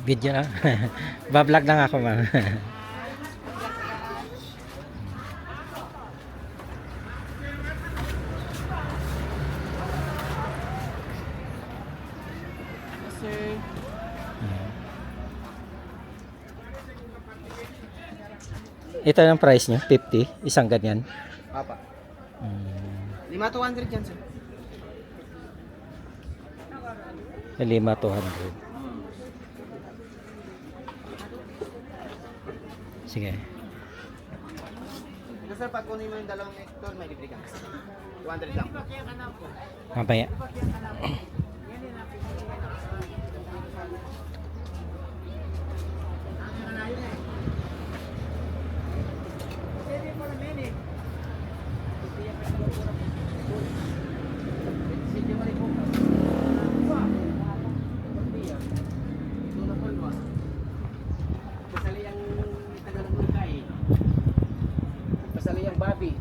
Video na. Bablog lang ako, ma'am. Sir. Ito yung price niya, 50, isang ganyan. Apa. 5,200 yan, sir. 5,200. Sige. Sir, pag kunin mo yung dalawang hectare, may libre ka. 200 lang. Mamaya. Pasaliyang babi.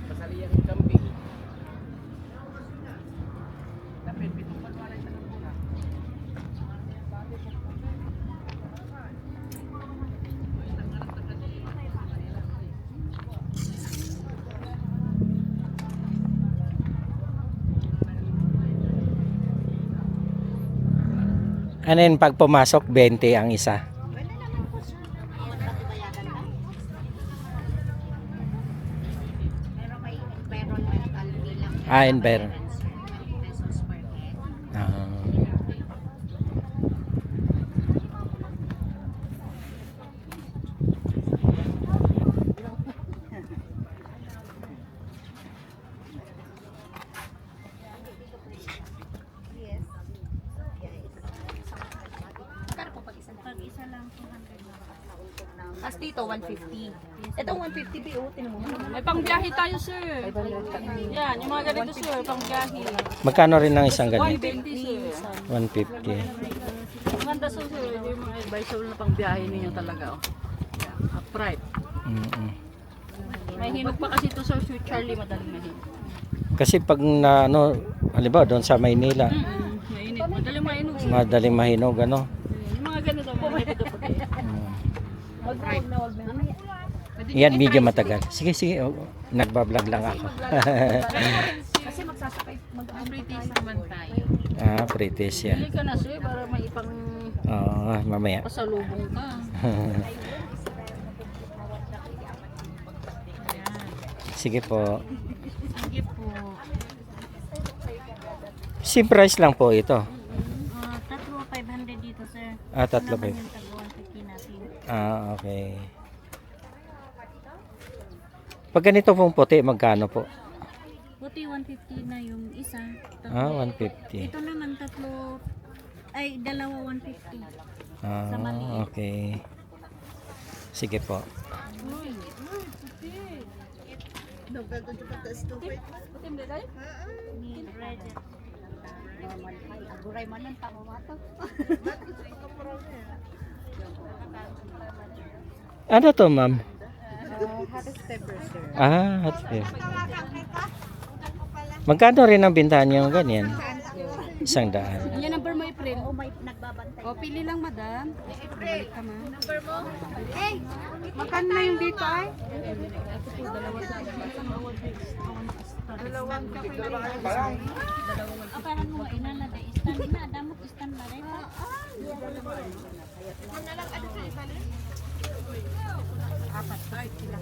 Pasaliyang kambing. Dapat pitong palwalay na lang muna. Ano yun, pag pumasok, 20 ang isa. Ah, environ. As dito, 150. Ito 150 BO, tinan mo. May pangbiyahe tayo, sir. Yan, yung mga ganito, sir, pangbiyahe. Magkano rin ang isang ganyan? 150, sir. 150. Maganda, sir, yung mga advisor na pangbiyahe ninyo talaga, oh. Yeah, upright. May hinog pa kasi ito, sir, Sir Charlie, madaling mahinog. Kasi pag na, ano, halimbawa doon sa Maynila, Mainit, madaling mahinog, sir. madaling mahinog, ano. Yung mga ganito, mga ganito puti. Mag-right na, wag na. Yan, medyo matagal. Sige, sige. Oh, nagbablog lang ako. Kasi magsasakay, mag-British naman tayo. Ah, British yan. Hindi ka na, sir, para may ipang Oo, mamaya. pasalubong ka. Sige po. Sige po. Same price lang po ito. Tatlo 500 dito, sir. Ah, tatlo pa. Yung tatlo 150 natin. Ah, okay. Pag ganito pong puti, magkano po? Puti 150 na yung isa. Ah, 150. Ito naman tatlo, ay dalawa 150. Ah, okay. Sige po. Ano to, ma'am? Hot pepper, sir. Ah, hot pepper. Magkano rin ang bintahan yung ganyan? 100. Yan number mo, April. Oh, may nagbabantay. O, pili lang, madam. April. Ka, ma'am. Number mo? Hey! Makan na yung dito, ay? Ito po, dalawa sa dalawang kape. Aparan mo, inala, de istan na, damot istan na rin. Apat, right? Sila.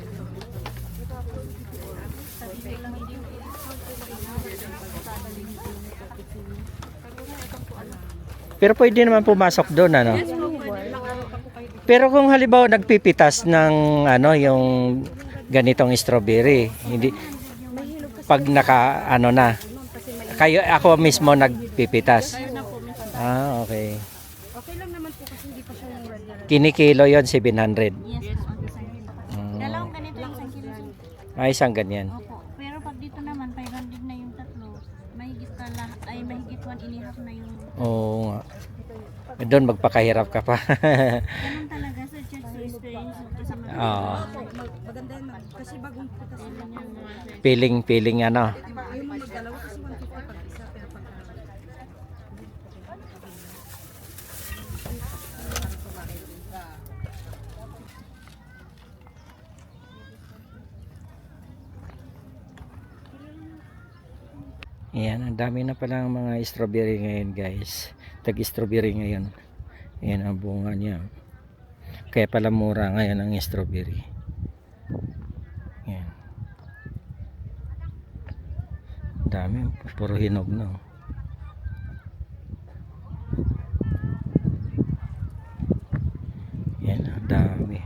Pero pwede naman pumasok doon, ano? Pero kung halimbawa nagpipitas ng ano, yung ganitong strawberry, hindi pag naka ano na, kayo ako mismo nagpipitas. Ah, okay. Okay lang naman po kasi hindi pa siya yung regular. Kinikilo yon 700. Yes, dalawang ganito yung 1 kilo. Ay, isang ganyan. Opo. Pero pag dito naman 500 na yung tatlo, mahigit ka ay mahigit 1.5 na yung... Oo nga. Doon magpakahirap ka pa. Ganun talaga sa church experience. Kasi Oo. maganda yun. Kasi bagong putas na yan. Feeling ano. Ayaw mo magdalawa kasi 150 pag isa. Pero pag Ayan, ang dami na palang mga strawberry ngayon guys. Tag-strawberry ngayon. Ayan ang bunga niya. Kaya pala mura ngayon ang strawberry. Ayan. Dami, puro hinog na. Ayan, ang dami.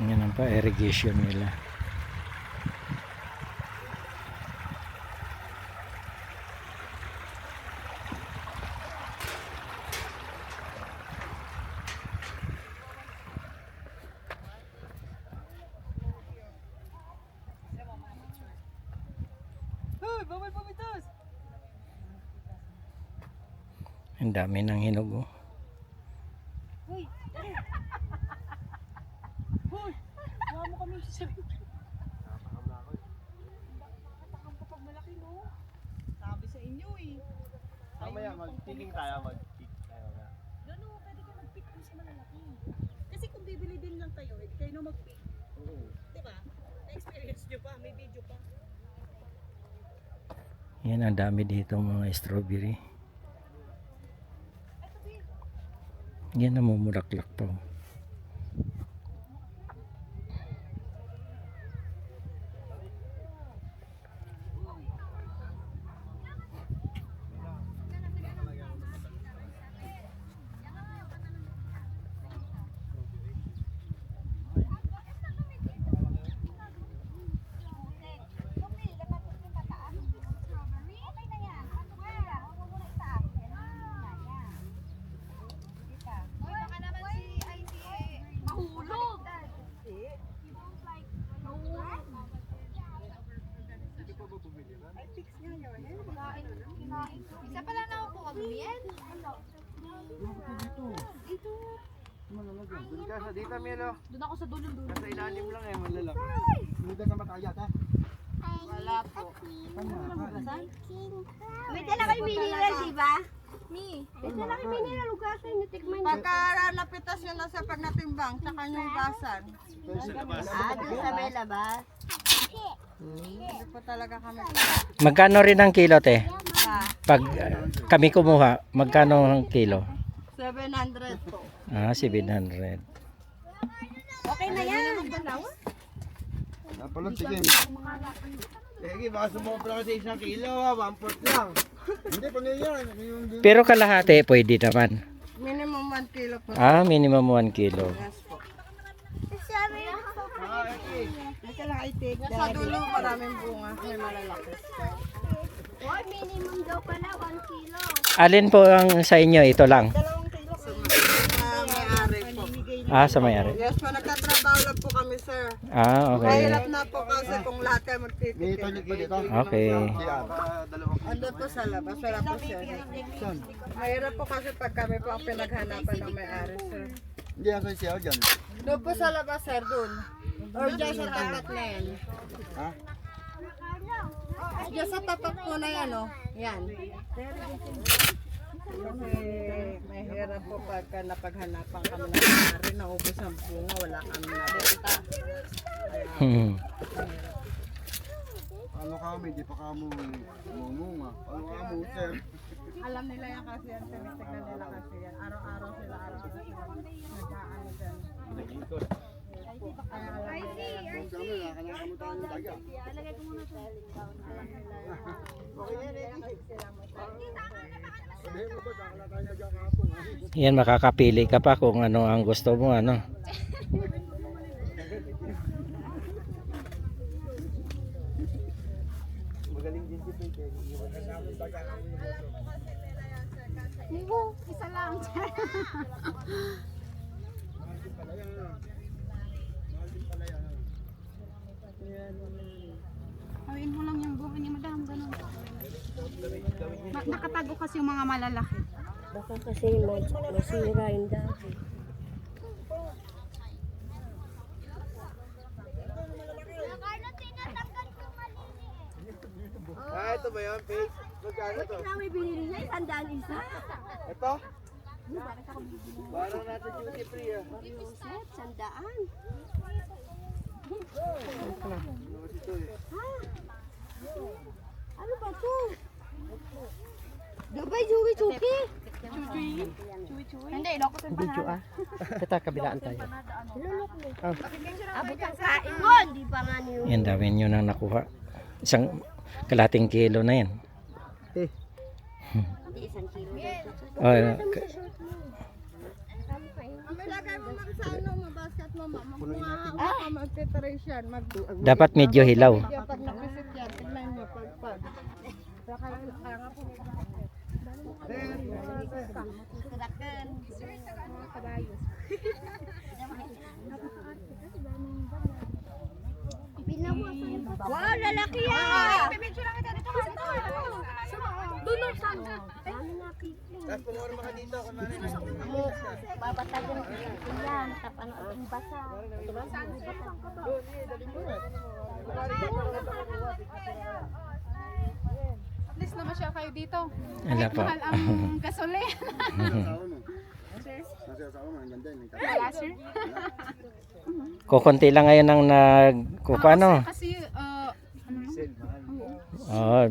Yan ang pa irrigation nila. Ang dami ng hinog oh. Huwag mo kami sasabihin. Nakatakam ka pag malaki mo. Sabi sa inyo eh. Mamaya mag-picking tayo, mag-pick tayo na. Doon o, pwede ka mag-pick kung sa malalaki. Kasi kung bibili din lang kayo, eh, kayo na mag-pick. Oo. Diba? Na-experience nyo pa, may video pa. Yan ang dami dito mga strawberry. Yan namumulaklak pa oh. Isa pala na ako kagabihan. Dito. Doon ka sa dita, Melo. Doon ako sa dulo. Nasa ilalim lang eh, malalaki. Doon ka sa matayat ha. Wala po. May dala kayo mineral, di ba? Mi. May dala kayo mineral, ugasan nyo, tikman nyo. Pagka napitas yun na sa pag natimbang, tsaka yung gasan. Doon sa may labas. Hindi po talaga kami. Magkano rin ang kilo te? Pag kami kumuha, magkano ang kilo? 700 po. Ah, 700. Okay na yan. Napalot, sige. Sige, baka sumopra ka sa isang kilo ha, 1/4 lang. Hindi, pano yan. Pero kalahati pwede naman. Minimum 1 kilo po. Ah, minimum 1 kilo. Yes po. Ah, okay. May kalaitik. Sa dulo maraming bunga. May malalaki. Boy, minimum daw pala, 1 kilo. Alin po ang sa inyo? Ito lang. May-ari po. Ah, sa may-ari. Yes po, nagtatrabaho lang po kami, sir. Ah, okay. Mahirap na po kasi kung lahat kayo May magtitikin. toilet ba dito? Okay. Ando po sa labas, wala po siya. Mahirap po kasi pag kami po ang pinaghanapan ng may-ari, sir. Hindi, asan siya dyan? Doon po sa labas, sir, doon. Or dyan sa tapat na yan. Ha? Dyan sa tapat po na yan, oh. Yan. Kasi mahirap po pagka napaghanapan kami ng may-ari, naubos ang bunga, wala kami nabenta. Hmm. Ano kami, di pa kamo mumunga. Ano kamo, sir? Alam nila yan kasi yan, tinitignan nila kasi yan. Araw-araw sila, araw-araw sila. Nag-aano dyan. Yan, makakapili ka pa kung ano ang gusto mo, ano. Magaling din si Pete. Isa lang. Hawiin mo lang yung buhay ni madam, ganun. Nakatago kasi yung mga malalaki. Baka kasi masira yung dati. Ah, ito ba yun, Pete? Magkano to? Kami binili niya, 100 isa. Ito? Parang nasa duty free ah. Set, 100. Ito eh. Ano ba to? Gabay, Joey, Chuki. Hindi, lokotin pa na. Ito, kabilaan tayo. Lulok mo. Abot ang kain mo, hindi pa nga niyo. Yan, dami nyo nang nakuha. Isang kalating kilo na yan. Hindi, 1 kilo. Oh, Lagay mo lang sa ano, mabasket mo, magtitray yan. dapat medyo hilaw. Pag napisit yan, tignan nyo, pag. Kaya nga po. Wow, lalaki yan! Pipicture lang kita dito. Doon sa ano na Tapos pumorma ka dito. mo, babatagan ko yan, tapos ang basa. At least naman siya kayo dito. Wala pa. Mahal ang gasole. Wala, sir. Kukunti lang ngayon ang nagkukano. Kasi, Oh,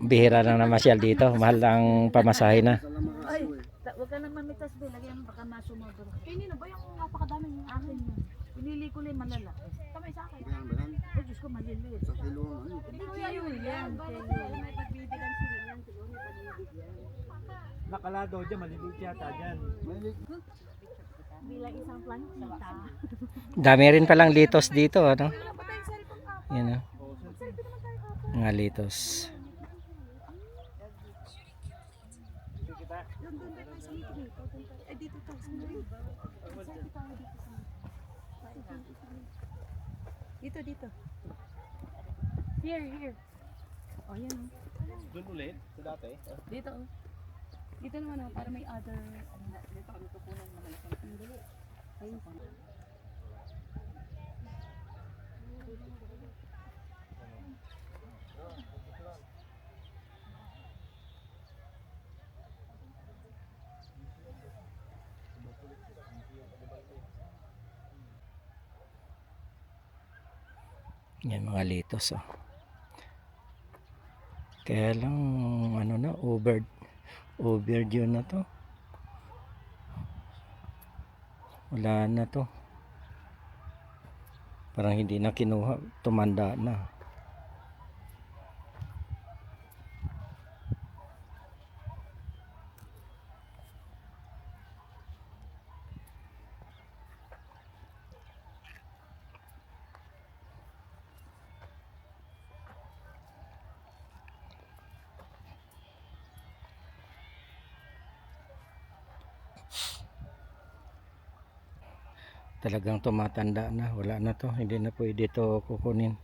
bihira lang na masyal dito. Mahal ang pamasahe na. Huwag ka naman mitas be, lagyan mo baka masumabro. Kanino ba yung napakadaming yung akin mo? Pinili ko lang malalaki. Kamay sa akin. Oh, Diyos ko, maliliit. Hindi ko yun yan. May pagbibigyan sila yan. Siguro may pagbibigyan. Nakalado dyan, maliliit yata dyan. Bilang isang plantita. Dami rin palang litos dito, ano? Yan, oh. Mga litos. dito. Here. Oh, yan. Doon ulit, sa dati. Dito. Dito naman para may other. Dito kami kukunan naman. Ayun po. Yan mga litos, oh. Kaya lang ano na, overdue na to. Wala na to. Parang hindi na kinuha, tumanda na. Talagang tumatanda na, wala na to, hindi na pwede to kukunin,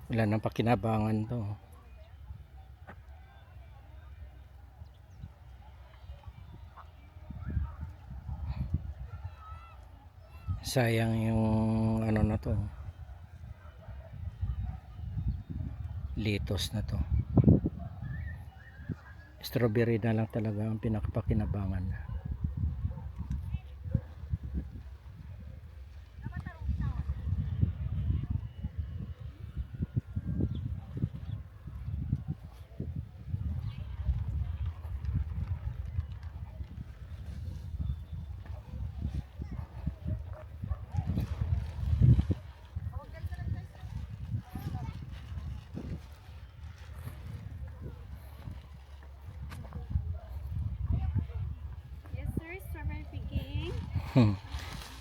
wala nang pakinabangan to. Sayang yung ano na to, litos na to. Strawberry na lang talaga ang pinakapakinabangan.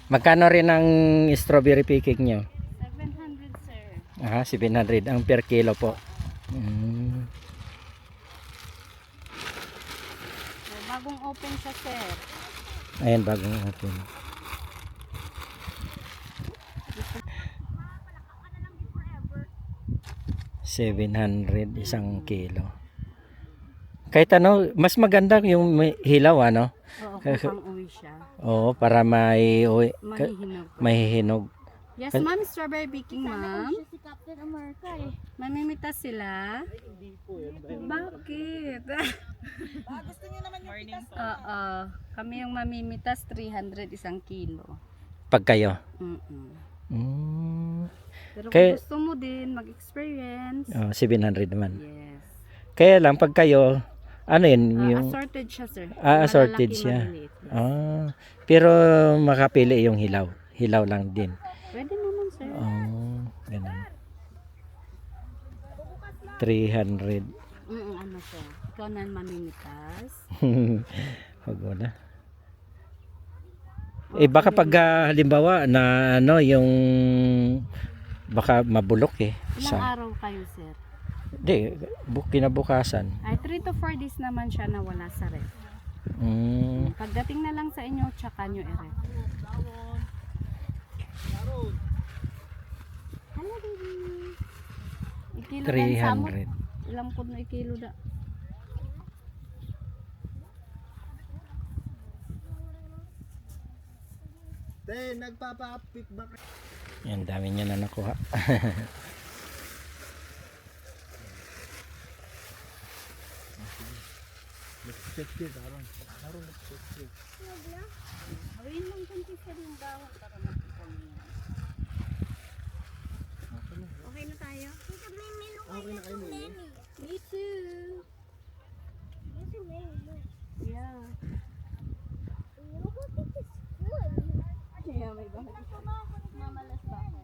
Magkano rin ang strawberry picking nyo? 700 sir. Ah, 700 ang per kilo po. Mm. So, bagong open siya sir. Ayan, bagong open. $700 isang kilo. Kahit ano, mas maganda yung may hilaw, ano? Oo, kung pang-uwi siya. Oo, para may Mahihinog. mahihinog. Yes ma'am, strawberry baking ma'am. Siya si Captain America eh. Mamimitas sila? Bakit? Gusto niyo naman yung pitas. Oo, kami yung mamimitas 300 isang kilo. Pag kayo. Mm-mm. Mm. Pero Kaya- kung gusto mo din mag-experience, 700 naman. yes. Kaya lang pag kayo, ano yun? Yung, Assorted siya sir. assorted Malalaki, siya. maliliit. Pero makapili yung hilaw. Hilaw lang din. Pwede naman sir. Ganun. 300. Ano sir? Ikaw na mamimitas. Wag mo na. Baka pag halimbawa na ano yung baka mabulok Ilang araw kayo sir? Hindi, kinabukasan. Ay 3 to 4 days naman siya na wala sa ref. Mm, Pagdating na lang sa inyo, tsaka nyo i-ref. Hello baby. Ikilo lang samot. 300. Ilang po na ikilo da. Te, nagpapa-pick back. Yan, dami niya na nakuha. Awin lang kung sir yung bawang para makita niyo. Okay na tayo? Tita, may menu Okay na kayo, Mimi? Me too. Yes, may menu. Yeah. Look at this food. Yeah, may bawang. Mamalas ba ako?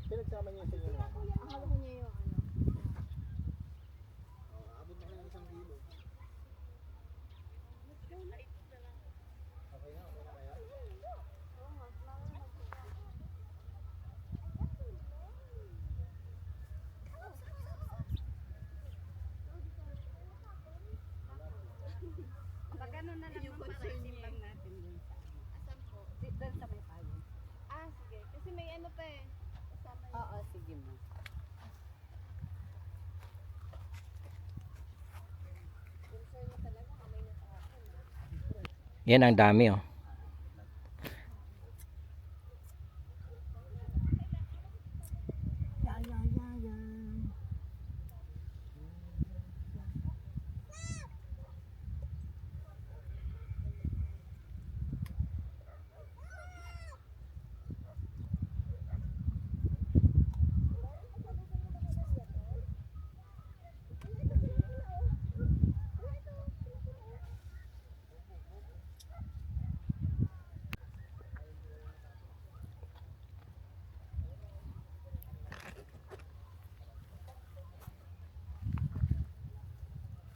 Pinagsama niyo sa inyo. Akala ko niya yung ano. Abot na kayo ng 1 kilo. Pag ano na lang yung pag-isipan natin dun sa Asan po? doon sa may payo. Ah, sige. Kasi may ano pa eh. Kasama yun. Oo, sige mo. Concern mo talaga. Kamay na sa akin. Yan ang dami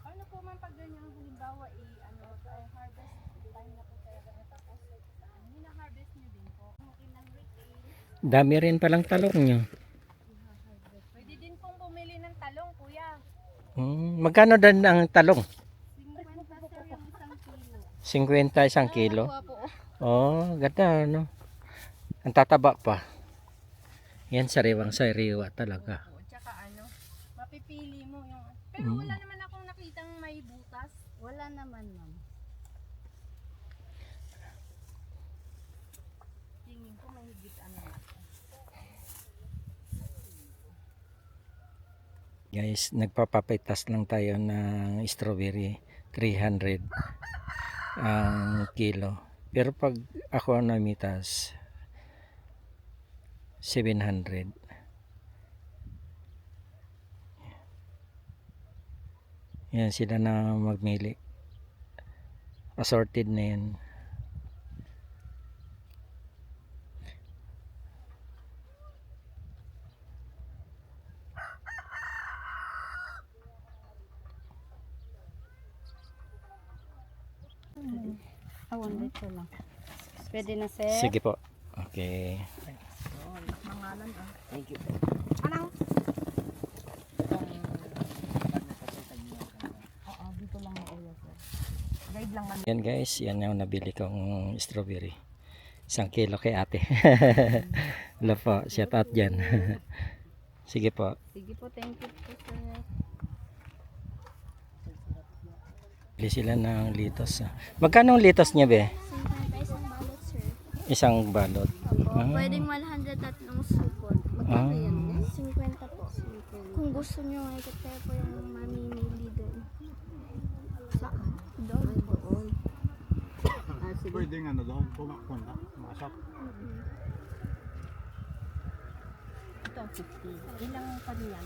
Ano po man pag ganyan halimbawa ano ay harvest time na po talaga natapos hina-harvest niyo din po. Dami rin palang talong nyo. Pwede din pong bumili ng talong, kuya. Magkano din ang talong? 50 sir yung isang kilo. 50 isang kilo. Oh, ganda ano. Ang tataba pa. Yan sariwang-sariwa talaga. Tsaka ano, mapipili mo yung pero wala naman akong nakitang may butas. Wala naman, ma'am. Tingin ko mahigit ano. Guys, nagpapapitas lang tayo ng strawberry. 300 ang kilo. Pero pag ako namitas, 700. Yan sila na magmili. Assorted na yan. Awan dito lang. Pwede na, sir. Sige po. Okay. Ano? Yan guys, yan yung nabili kong strawberry. 1 kilo kay ate. Hello po, shout out dyan. Sige po. Sige po, thank you po, sir. Bili sila ng litos. Magkano ang litos niya be? Isang balot, sir. Isang balot. Opo, pwedeng 100 at ng supot. Ah. 50 po. Kung gusto nyo, ay kaya po yung mamimili doon. Saan? Doon po. Pwede nga na doon, pumakpunta, masok. Ito, 50. Ilang pa niyan?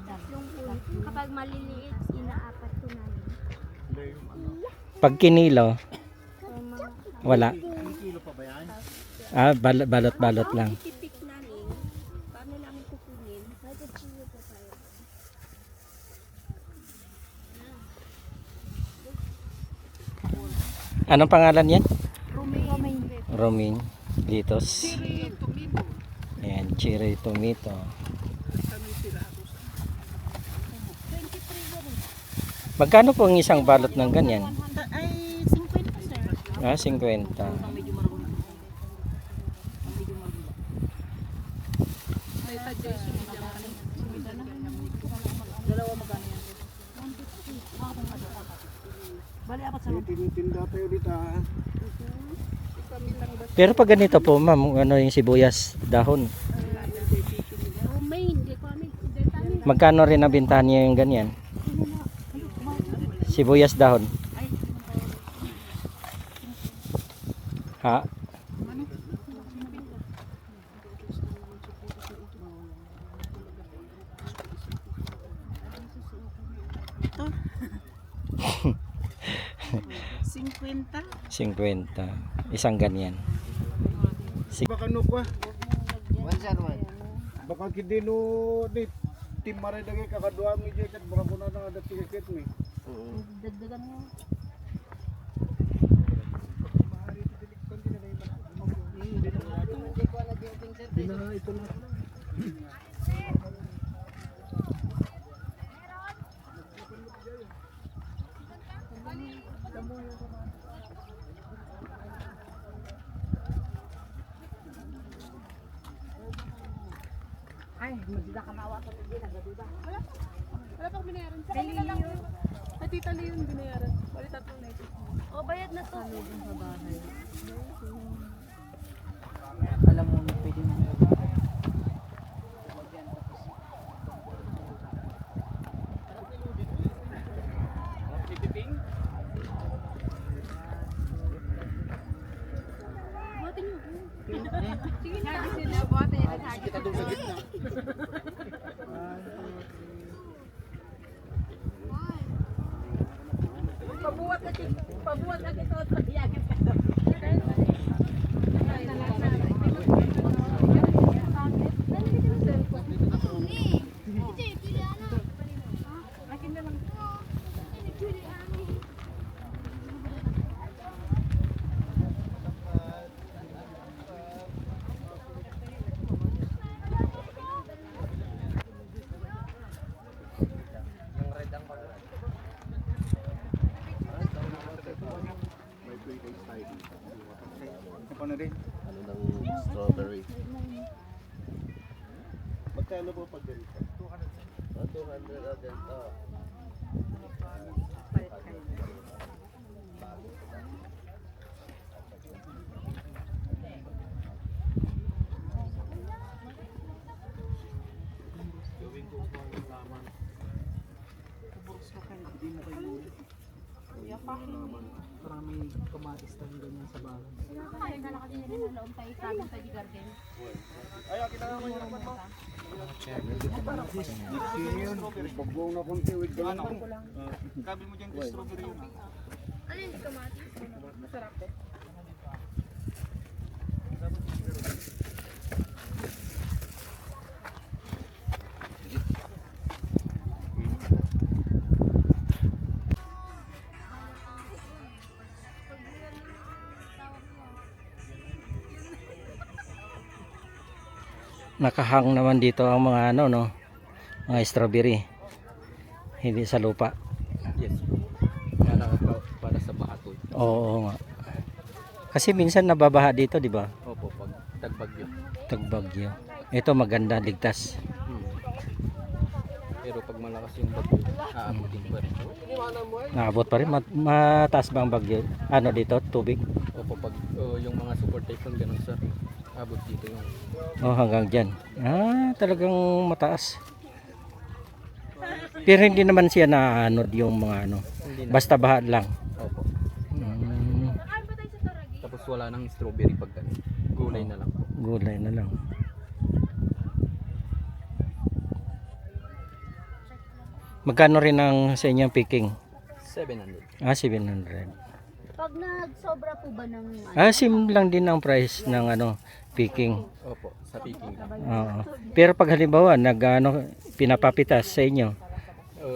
Tatlong puno. Kapag maliliit, inaapat ko namin. Hindi yung ano. Pag kinilo, So, mga wala. Kilo pa ba yan? Balot lang. tipik namin, paano namin kukunin? Nag-chiyo po tayo. Anong pangalan yan? Romaine. Romaine. Litos. Ayan, cherry tomato. Magkano po ang isang balot ng ganyan? Ay, 50, sir. Ah, 50. Tinitinda tayo dito ah. Pero pag ganito po, ma'am, ano yung sibuyas, dahon? Romaine, di ko amin. Magkano rin nabintahan niyo yung ganyan? Sibuyas dahon. Ha? Ito. 50. 50. Isang ganyan. Baka no kwa. Baka hindi no di tim maray dagay kakadua mi jay kat baka kuno na ada tiket mi. Dagdagan mo. Ito na. Ay, magdida ka nawa sa hindi nagduda. Wala pa binayaran. Sa kanila lang. Sa tita Leon binayaran. Bali tatlong na ito. O, bayad na to. Alam mo, pwede na Sige na. Sige na. Buhatin niya sa Kita doon sa gitna. Pabuhat na ito. Pabuhat na ito. Yakit ka. Ano na rin? Ano ng strawberry? Magkano po pag ganito? 200 na ganito. Marami kamatis tayo ganyan sa bahay. Yun. Pagbong na konti with ganito. Kabi mo dyan yung strawberry yun. Nakahang naman dito ang mga ano, no? Mga strawberry. Hindi sa lupa. Yes. Para sa baha to. Oo nga. Kasi minsan nababaha dito, di ba? Opo, pag tagbagyo. Tagbagyo. Ito maganda, ligtas. Pero pag malakas yung bagyo, aabutin pa rin. Naabot pa rin. Mataas ba ang bagyo? Ano dito? Tubig? Opo, pag yung mga super typhoon ganun sir, abot dito yung Oh, hanggang dyan. Talagang mataas. Pero hindi naman siya naanod yung mga ano. hindi na. Basta baha lang. Opo. Mm, Tapos wala nang strawberry pag ganun. Gulay na lang po. gulay na lang. Magkano rin ang sa inyong picking? 700. 700. Pag nagsobra po ba ng Sim lang din ang price ng ano, picking. Opo, sa picking. Oo. Pero pag halimbawa pinapapitas sa inyo.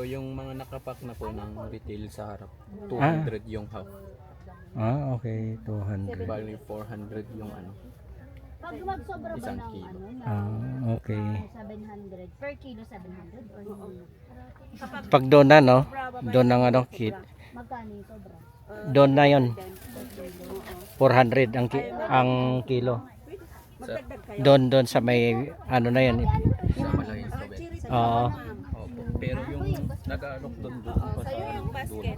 Yung mga nakapack na po ng retail sa harap, 200 yung half. Okay, 200. Bali 400 yung ano. Pag magsobra ba Isang ng kilo. Okay. 700 per kilo 700 or hindi? Pag doon na, no? Doon ang ano, kit. Magkano yung sobra? Doon na yon. 400 ang kilo. Doon sa may ano na yan. Sa malaking strawberry. Oo. Opo. Pero yung nag-aalok doon pa sa basket.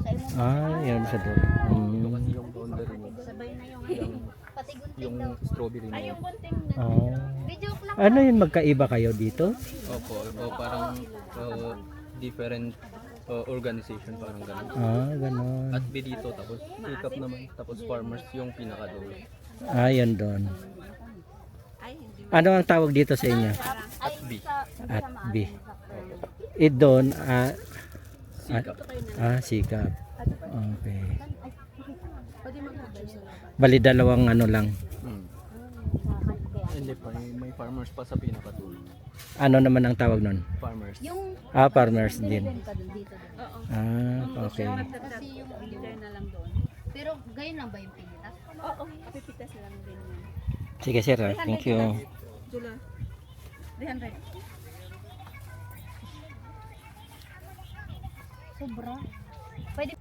Yun sa doon. Ito kasi yung doon rin yung strawberry na yun. Ano yun, magkaiba kayo dito? Opo, parang different organization parang ganun. Ganon. At B dito, tapos sikap naman, tapos farmers yung pinakadulo. Yun doon. Ano ang tawag dito sa inyo? At B. At B. Doon, Sikap. sikap. Okay. Bali dalawang ano lang. Hindi pa, may farmers pa sa pinakadulo. Ano naman ang tawag nun? Farmers. Farmers din. Pa doon dito. Okay. Kasi yung leader na lang doon. Pero gayon lang ba yung pinitas? Oo, pipitas lang din yun. Sige sir, thank you. Jula. 300. Sobra. Pwede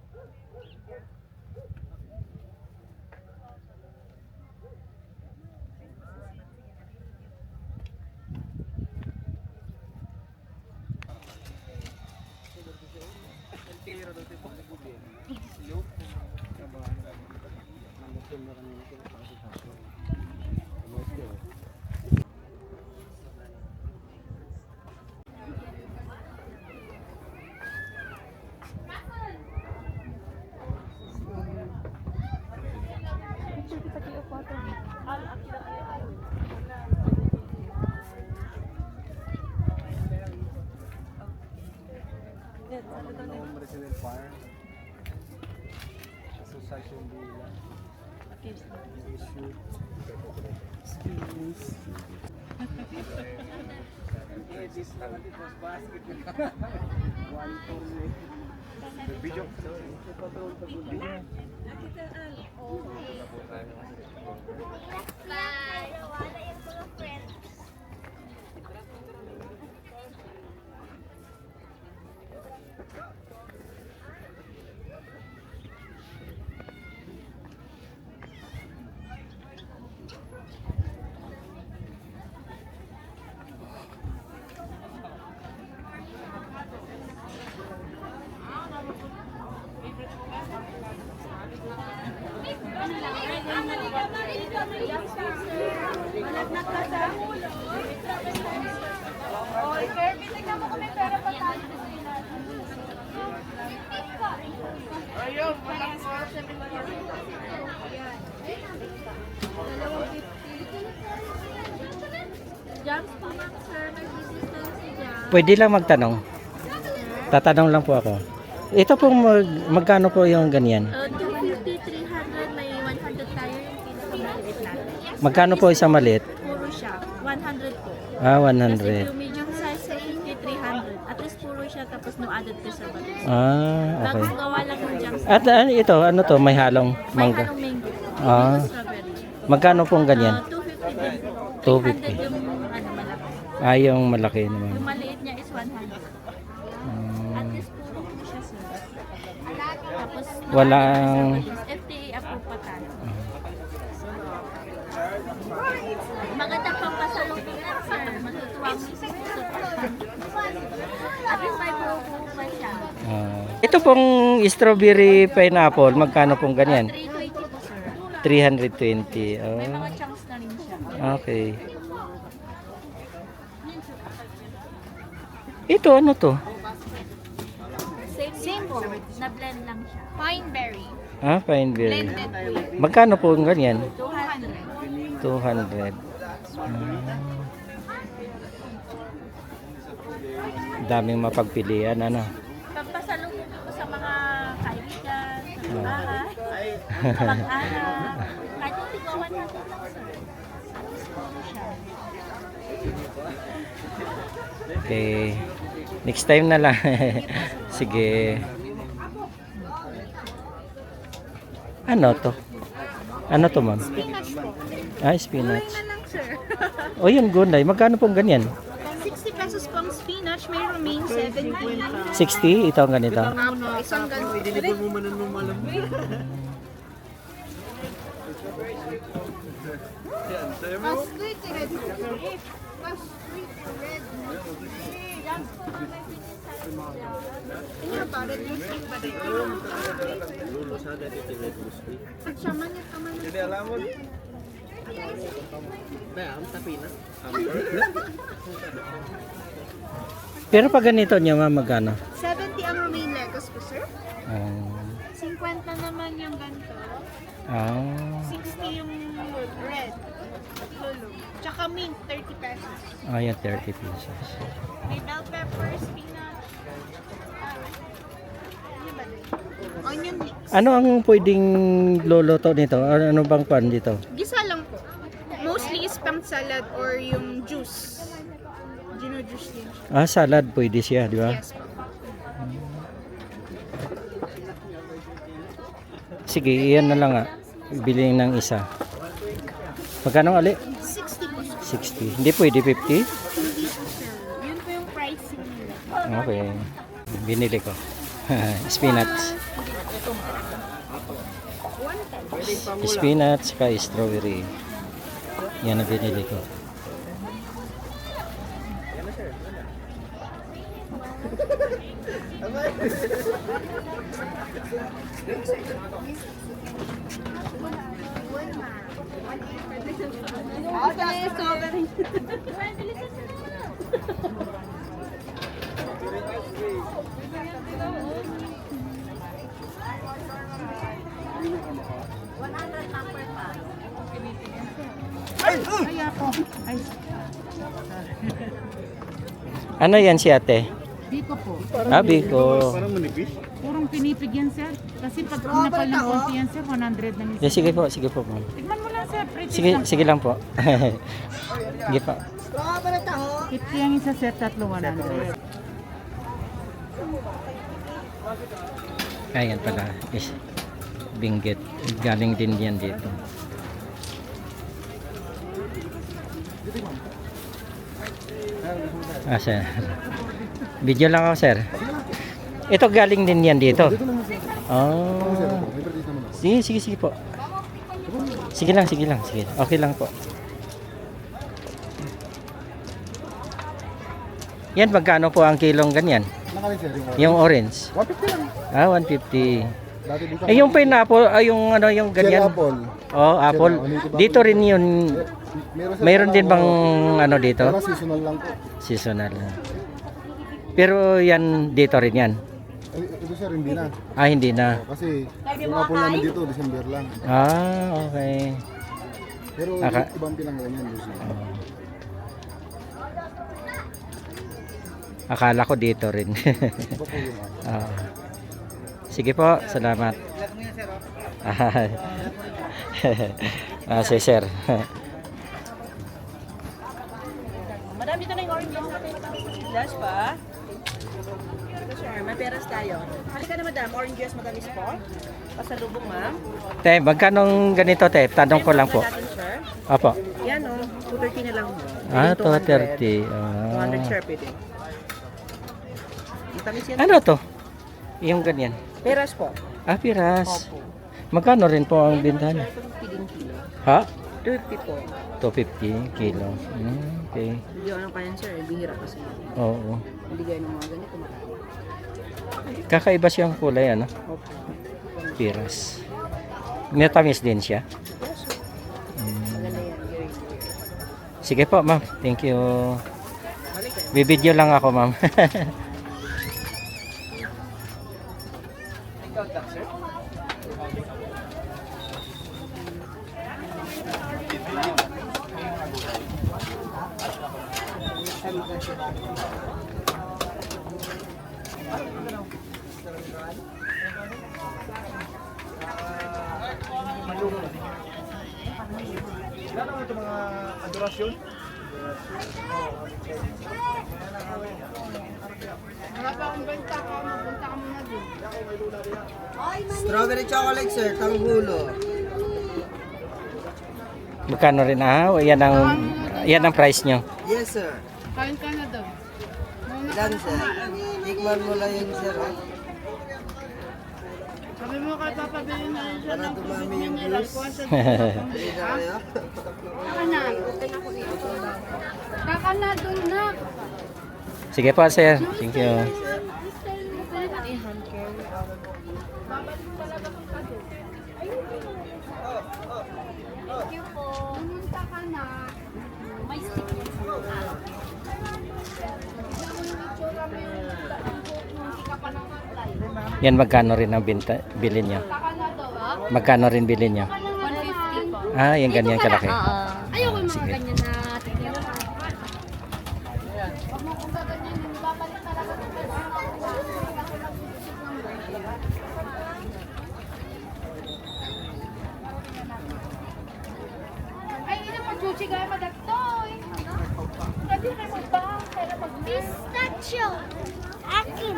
Pwede lang magtanong. Tatanong lang po ako. Ito po magkano po yung ganyan? 250, 300, may 100 tayo yung pinakamaliit natin. Magkano po isang maliit? Puro siya, 100 po. 100. Yung medium size sa 50, 300. At least puro siya tapos no added ka sa bato. Okay. Bagong gawa lang ng jam. At ito, ano to? May halong May mangga. halong mango. Ah. Strawberry. Magkano pong ganyan? 250 din po. 250. 300 yung ano malaki. Yung malaki Yung naman. maliit niya is 100. At least puro po siya, sir. Tapos, Walang- FDA approved pa tayo. Maganda pang pasalubong yan, sir. Matutuwa mo sa puso. At least may buo pa siya. Ito pong strawberry pineapple, magkano pong ganyan? 320 po, sir. 320. May mga chunks na rin siya. Okay. Ito, ano to? Same po. Na-blend lang siya. Pine berry. Fine berry. Blended with Magkano po ganyan? 200. 200. Daming mapagpilian, ano? Pagpasalubong po sa mga kaibigan, sa bahay, sa mag-anak. Kahit yung tigawan natin lang, sir. Puro siya. Okay. Next time na lang. Sige. Ano to? Ano to, ma'am? spinach po. Spinach. Na lang, sir. O, yun, gunday. Magkano pong ganyan? 60 pesos pong spinach, may romaine 70. 60? Ito ang ganito. Isang ganito. Sweet red. Sweet red. Ini apa? Red lipstick ba dito? Pagsaman niya kaman. Jadi alam mo. Pero pag ganito niya, ma'am, magkano? 70 ang romaine lettuce ko, sir. Ah. 50 naman yung ganito. 60 yung red. Lulu. Tsaka mint, 30 pesos. Yan, 30 pesos. May bell pepper, spinach. Ano ba din? Onion mix. Ano ang pwedeng luluto nito? Ano bang pan dito? Gisa lang po. Mostly is pang salad or yung juice. Gino juice din siya. Salad pwede siya, di ba? Yes po. Sige, iyan na lang Bilhin ng isa. Magkano ali? 60 po. 60. Hindi pwede 50? Hindi po, sir. Yun po yung pricing nila. Okay. Binili ko. Spinach. Spinach ka strawberry. Yan ang binili ko. Ano yan si ate? Biko po. Biko. Parang manipis. Purong pinipig yan, sir. Kasi pag pinapal ng konti yan, sir, 100 na minsan. Sige po, ma'am. Tignan mo lang, sir. Pretty Sige lang po. Sige po. 50 ang isa, sir. Tatlo 100. Ayan pala. Binggit. Galing din yan dito. Sir. Video lang ako, sir. Ito galing din yan dito. Sige po. Sige lang. Sige. Okay lang po. Yan, magkano po ang kilong ganyan? Yung orange. 150 lang. 150. Dati dito. Yung pineapple, yung ano, yung ganyan. apple. Apple. Dito rin yun. Mayroon din bang ano dito? Pero seasonal lang po. Seasonal. Pero yan, dito rin yan. Ito sir, hindi na. Hindi na. Kasi yung apple namin dito, December lang. Okay. Pero ibang pinanggalan yan. Akala ko dito rin. Iba po yung Sige po, salamat. Sir. Madami na yung orange natin. Flash pa. Ito, sir. May peras tayo. Halika na, madam. Oranges, matamis po. Pasalubong, ma'am. Te, magkano ganito, te? Tanong ko lang po. Natin, sir. Apo. Yan o, 230 na lang. Ah, 200. 230. Ah. 200 share pwede. Itamis yan. Ano to? Yung ganyan. Peras po. Ah, piras. Opo. Magkano rin po ang bintahan? 250 din kilo. Ha? 250 po. 250 kilo. Okay. Hindi ako ng kanya sir, bihira kasi. Oo. Hindi gaya ng mga ganito marami. Kakaiba siyang kulay, ano? Opo. Piras. Matamis din siya. Maganda yan. Sige po, ma'am. Thank you. Bibidyo lang ako, ma'am. Ano ito mga adorasyon? Strawberry chocolate sir, tanggulo. Magkano rin? Ah, yan ang price nyo. Yes sir. Kain ka na daw. Ilan sir? Tikman mo lang yun sir. Sabi mo kay papabili na rin siya Para ng dumami yung mineral juice. ko sa Hindi na kayo? Kaka na. Kaka na doon na. Sige po, sir. Thank you. Pumunta ka na. May stick yan sa mukha. Yan, magkano rin ang bilhin nyo? Magkano rin bilhin nyo? 150 po. Ah, yung ganyan kalaki. Ayoko yung mga Sige. ganyan na tignan. Ay, ina mo, Chuchi, gaya madagtoy. Pwede na mo ba? Kaya Pistachio! Akin!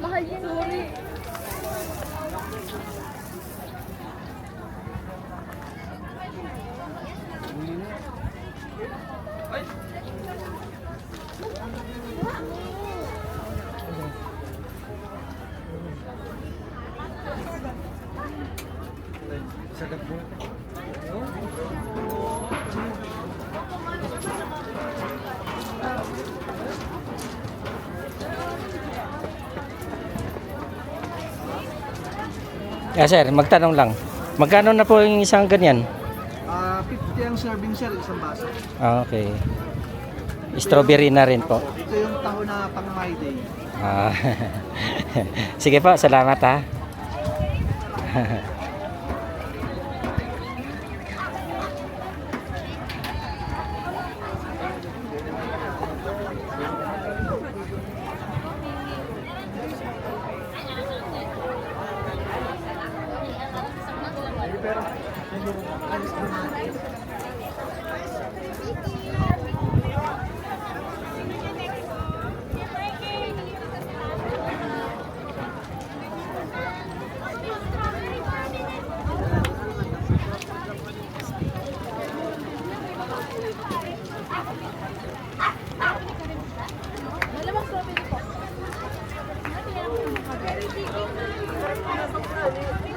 Mahal yan, sorry. Sir, magtanong lang. Magkano na po yung isang ganyan? 50 ang serving sir, isang baso. Ah, okay. Strawberry na rin po. Ito yung taho na pang my day. Ah. Sige po, salamat ha.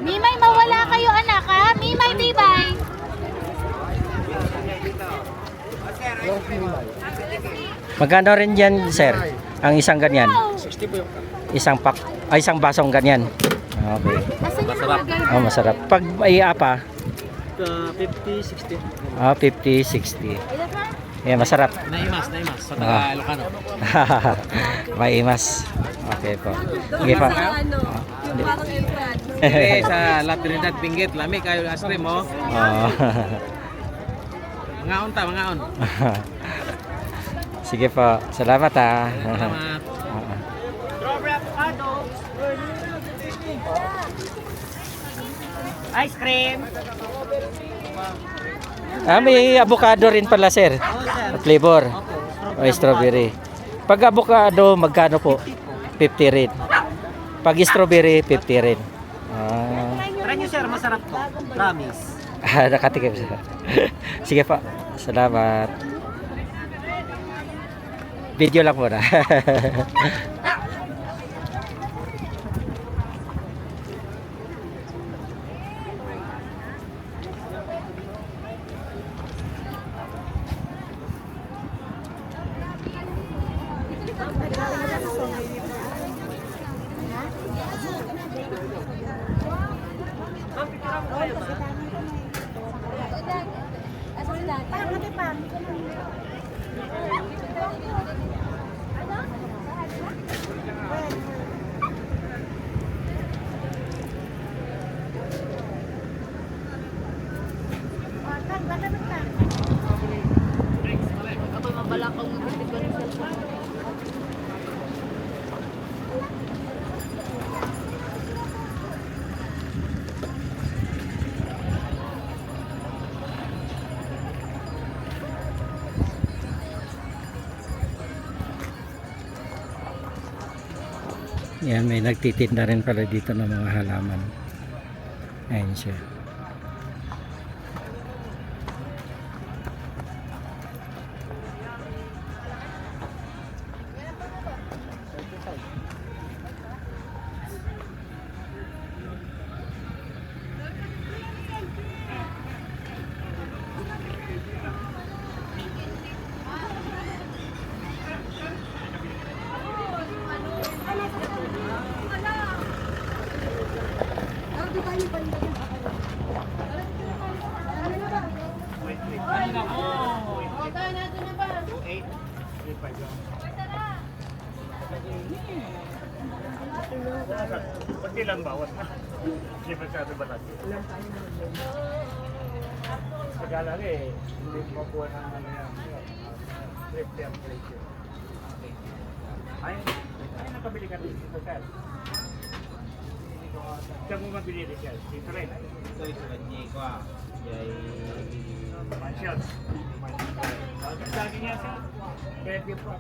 Mimay, mawala kayo anak ha? Mimay, bibay. Magkano rin yan, sir? Ang isang ganyan? 60 po yung Isang pack, ay isang basong ganyan. Okay. masarap. Oh, masarap. Pag may apa, 50, 60. 50, 60. Yeah, masarap. Naimas sa taga Ah. Ilocano. May imas. Okay po. Sige po. Okay, sa La Trinidad Benguet, lami kayo asre mo. Oh. Mga unta, mga on. Sige po. Salamat ha. Salamat. Ice cream. Ah, may avocado rin pala, sir. Flavor. O strawberry. Pag avocado, magkano po? 50 rin. Pag strawberry, 50 rin. Ah. nyo sir, masarap to. Promise. Nakatikim siya. Sige po. Salamat. Video lang muna. Yan, may nagtitinda rin pala dito ng mga halaman. Ayan siya. Pati lang bawas na. Hindi masyado balat. Sagala eh, hindi mo makuha ng ano yan. Trip temperature. Ay, nakabili ka rin dito, sir. Saan mo mabili rin, sir? Dito rin. Ito isa ka niya ko ah. Yay. Mansion. Ang lagi niya, sir. 20 po.